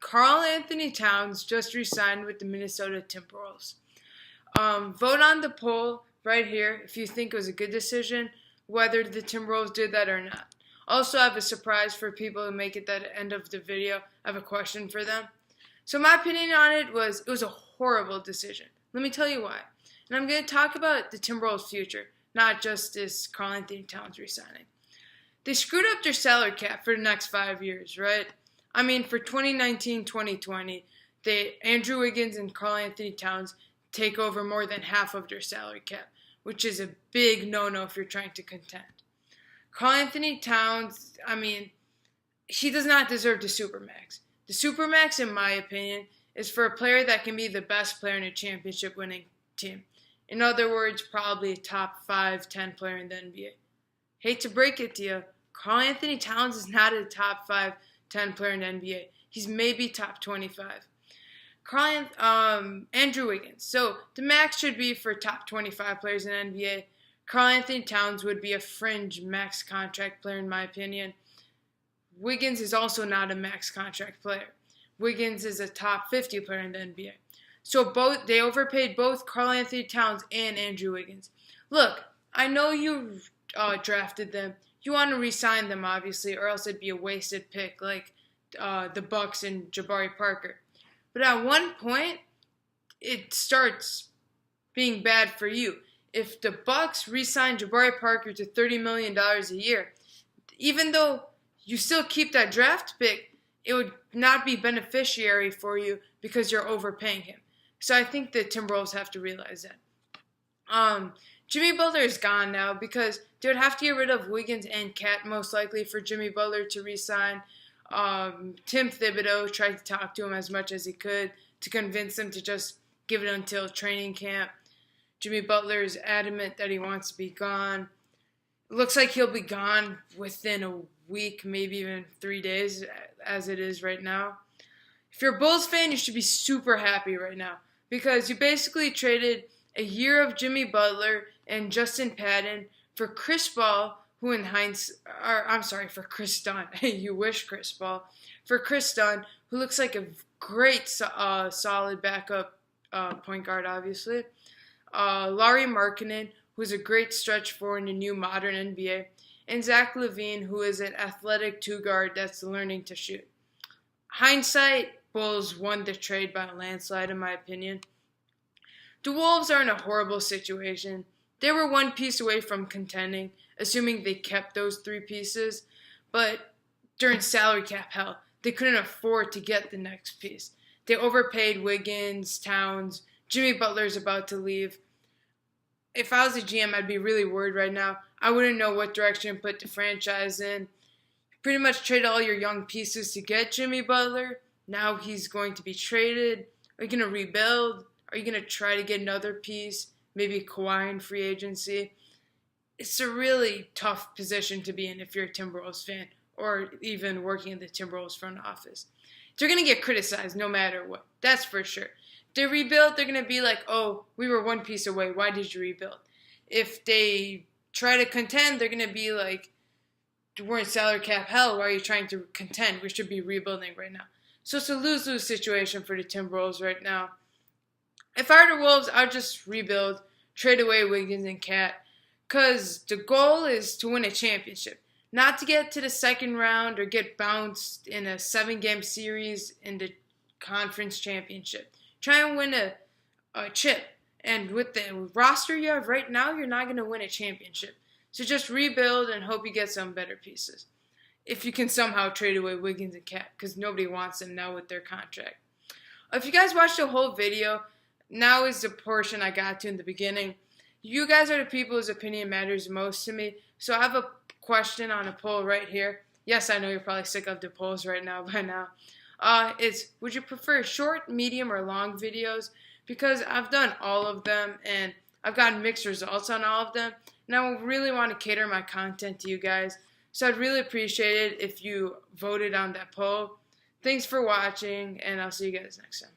Karl-Anthony Towns just re-signed with the Minnesota Timberwolves. Vote on the poll right here if you think it was a good decision, whether the Timberwolves did that or not. Also, I have a surprise for people who make it to the end of the video. I have a question for them. So my opinion on it was a horrible decision. Let me tell you why. And I'm going to talk about the Timberwolves' future, not just this Karl-Anthony Towns re-signing. They screwed up their salary cap for the next 5 years, right? I mean, for 2019-2020, Andrew Wiggins and Karl-Anthony Towns take over more than half of their salary cap, which is a big no-no if you're trying to contend. Karl-Anthony Towns, he does not deserve the Supermax. The Supermax, in my opinion, is for a player that can be the best player in a championship-winning team. In other words, probably a top 5, 10 player in the NBA. Hate to break it to you, Karl-Anthony Towns is not a top 5, 10 player in the NBA. He's maybe top 25. Andrew Wiggins. So the max should be for top 25 players in the NBA. Karl-Anthony Towns would be a fringe max contract player in my opinion. Wiggins is also not a max contract player. Wiggins is a top 50 player in the NBA. So they overpaid both Karl-Anthony Towns and Andrew Wiggins. Look, I know you drafted them. You want to re-sign them, obviously, or else it'd be a wasted pick like the Bucks and Jabari Parker. But at one point, it starts being bad for you. If the Bucks re-sign Jabari Parker to $30 million a year, even though you still keep that draft pick, it would not be beneficiary for you because you're overpaying him. So I think the Timberwolves have to realize that. Jimmy Butler is gone now because they would have to get rid of Wiggins and Cat most likely for Jimmy Butler to re-sign. Tim Thibodeau tried to talk to him as much as he could to convince him to just give it until training camp. Jimmy Butler is adamant that he wants to be gone. It looks like he'll be gone within a week, maybe even 3 days, as it is right now. If you're a Bulls fan, you should be super happy right now because you basically traded a year of Jimmy Butler and Justin Patton for Chris Paul, who for Chris Dunn. You wish Chris Paul. For Chris Dunn, who looks like a great solid backup point guard, obviously. Lauri Markkanen, who's a great stretch four in the new modern NBA. And Zach LaVine, who is an athletic two-guard that's learning to shoot. Hindsight, Bulls won the trade by a landslide, in my opinion. The Wolves are in a horrible situation. They were one piece away from contending, assuming they kept those 3 pieces. But during salary cap hell, they couldn't afford to get the next piece. They overpaid Wiggins, Towns. Jimmy Butler's about to leave. If I was a GM, I'd be really worried right now. I wouldn't know what direction to put the franchise in. Pretty much trade all your young pieces to get Jimmy Butler. Now he's going to be traded. Are you going to rebuild? Are you going to try to get another piece? Maybe Kawhi in free agency? It's a really tough position to be in if you're a Timberwolves fan or even working in the Timberwolves front office. They're going to get criticized no matter what. That's for sure. If they rebuild, they're going to be like, oh, we were one piece away. Why did you rebuild? If they try to contend, they're going to be like, we're in salary cap hell. Why are you trying to contend? We should be rebuilding right now. So it's a lose-lose situation for the Timberwolves right now. If I were the Wolves, I'd just rebuild, trade away Wiggins and Cat, because the goal is to win a championship, not to get to the second round or get bounced in a 7-game series in the conference championship. Try and win a chip. And with the roster you have right now, you're not going to win a championship. So just rebuild and hope you get some better pieces. If you can somehow trade away Wiggins and Cat, because nobody wants them now with their contract. If you guys watched the whole video, now is the portion I got to in the beginning. You guys are the people whose opinion matters most to me. So I have a question on a poll right here. Yes, I know you're probably sick of the polls right now by now. Would you prefer short, medium, or long videos? Because I've done all of them, and I've gotten mixed results on all of them. And I really want to cater my content to you guys. So I'd really appreciate it if you voted on that poll. Thanks for watching, and I'll see you guys next time.